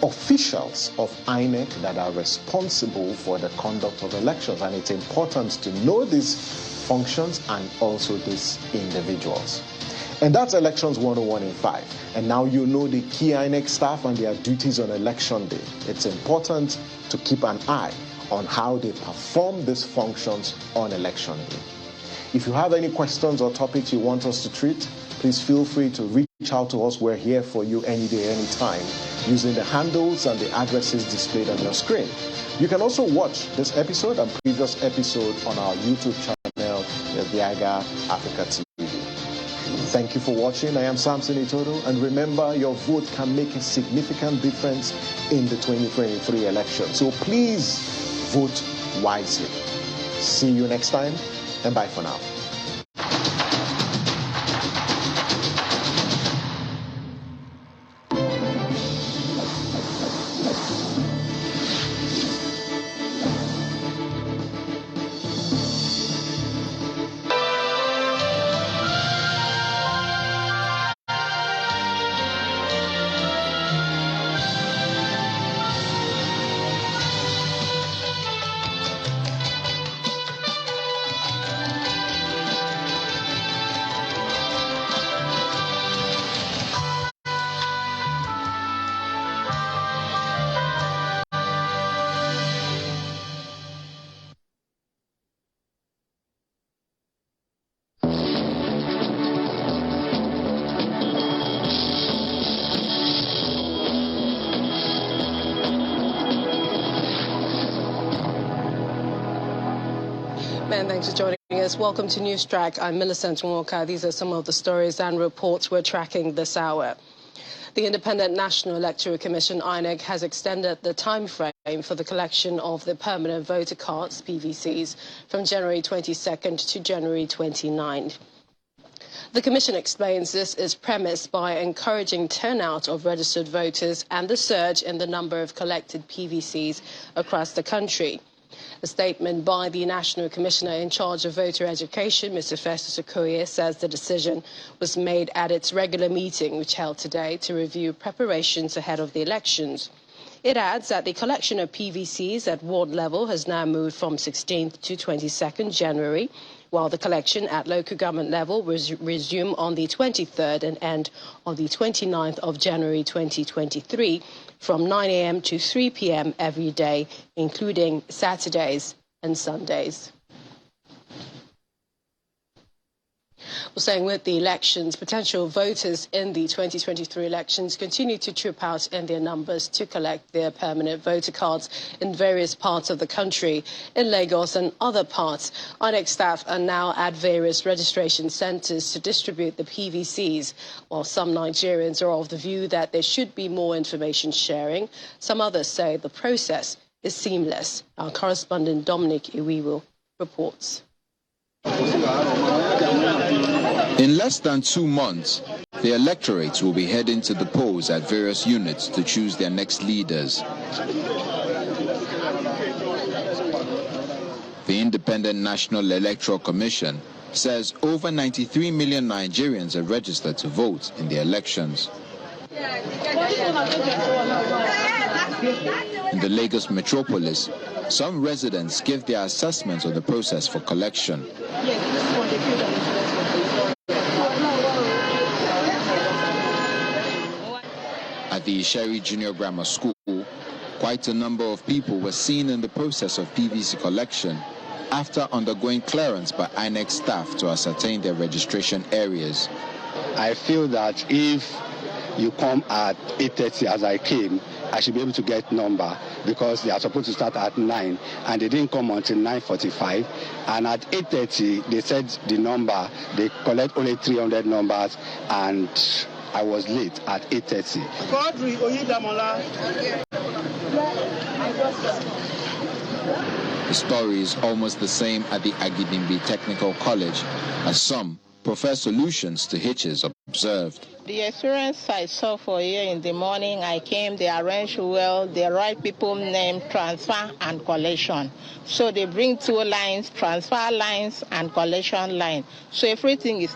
officials of INEC that are responsible for the conduct of elections, and it's important to know this functions and also these individuals. And that's Elections 101 in 5. And now you know the key INEC staff and their duties on election day. It's important to keep an eye on how they perform these functions on election day. If you have any questions or topics you want us to treat, please feel free to reach out to us. We're here for you any day, anytime, using the handles and the addresses displayed on your screen. You can also watch this episode and previous episode on our YouTube channel, Viaga Africa TV. Thank you for watching. I am Samson Itodo, and remember, your vote can make a significant difference in the 2023 election. So please vote wisely. See you next time, and bye for now. Thanks for joining us. Welcome to News Track. I'm Millicent Walker. These are some of the stories and reports we're tracking this hour. The Independent National Electoral Commission, INEC, has extended the time frame for the collection of the permanent voter cards, PVCs, from January 22nd to January 29th. The Commission explains this is premised by encouraging turnout of registered voters and the surge in the number of collected PVCs across the country. A statement by the National Commissioner in charge of voter education, Mr. Festus Okoye, says the decision was made at its regular meeting, which held today to review preparations ahead of the elections. It adds that the collection of PVCs at ward level has now moved from 16th to 22nd January, while the collection at local government level will resume on the 23rd and end on the 29th of January 2023 from 9 a.m. to 3 p.m. every day, including Saturdays and Sundays. Well, saying with the elections, potential voters in the 2023 elections continue to troop out in their numbers to collect their permanent voter cards in various parts of the country. In Lagos and other parts, INEC staff are now at various registration centres to distribute the PVCs. While some Nigerians are of the view that there should be more information sharing, some others say the process is seamless. Our correspondent Dominic Iwiwu reports. In less than 2 months, the electorate will be heading to the polls at various units to choose their next leaders. The Independent National Electoral Commission says over 93 million Nigerians are registered to vote in the elections. In the Lagos metropolis, some residents give their assessments of the process for collection. At the Isheri Junior Grammar School, quite a number of people were seen in the process of PVC collection after undergoing clearance by INEC staff to ascertain their registration areas. I feel that if you come at 8:30 as I came, I should be able to get number because they are supposed to start at 9 and they didn't come until 9:45. And at 8:30 they said the number, they collect only 300 numbers and I was late at 8:30. The story is almost the same at the Agidimbi Technical College, as some prefer solutions to hitches observed. The experience I saw for here in the morning, I came, they arranged well, the right people name, transfer and collection. So they bring 2 lines, transfer lines and collection line. So everything is